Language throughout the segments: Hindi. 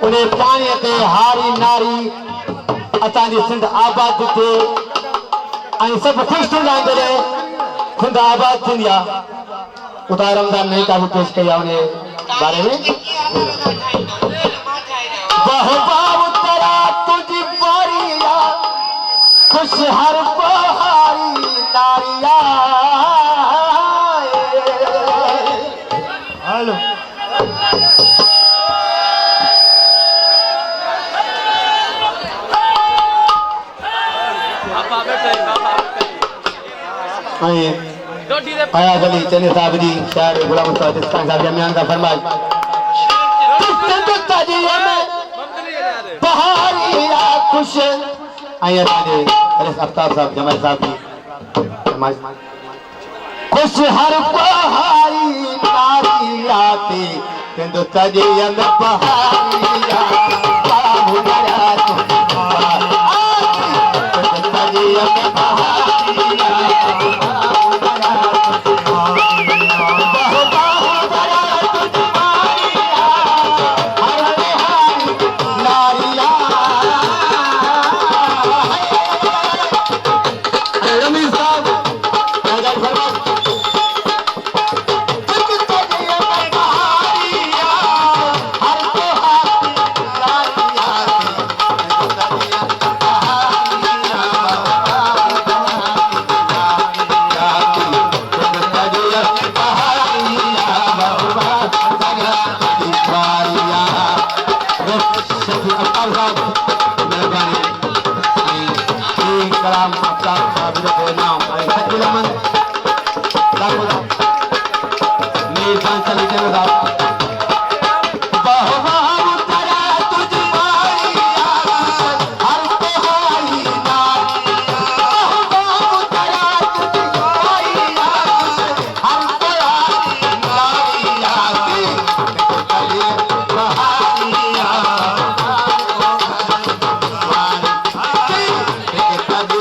उन्हें पानी ते हारी नारी असांजी सिंध आबाद थे सब खुश थींदा आहिनि सिंध आबाद थींदी आहे उतार रमज़ान में का भी पेश कई आहे उन बारे में बहुबा तुझी बारिया खुश हर बहारी नारिया हेलो फयाज अली चने साहब जी शायर गुलाम मुस्तफा चिश्ती साहब जमियान का फरमाइश बहारिया खुश आया अली अफ्ताब साहब जमाल साहब जी खुश हर बहारी नारिया ते तेंदो तजिया में बहारिया बाबू दरा तजिया में बहारिया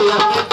Yeah.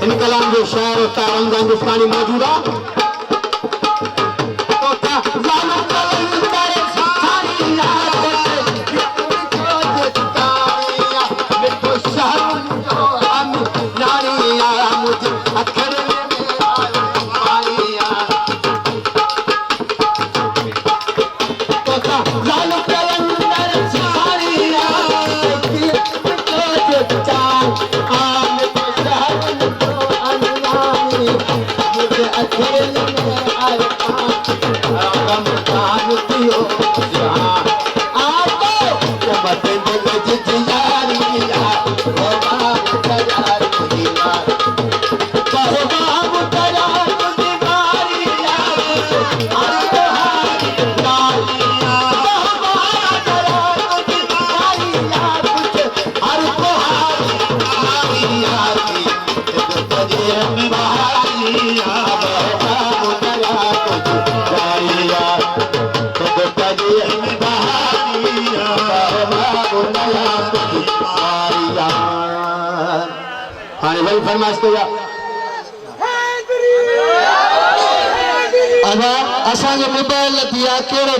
इन कलाम जो शायर होता रमजान जिसकानी मौजूद है हाँ भाई फरमाइश कया अब असांजो मोबाइल लथी आहे कहिड़ो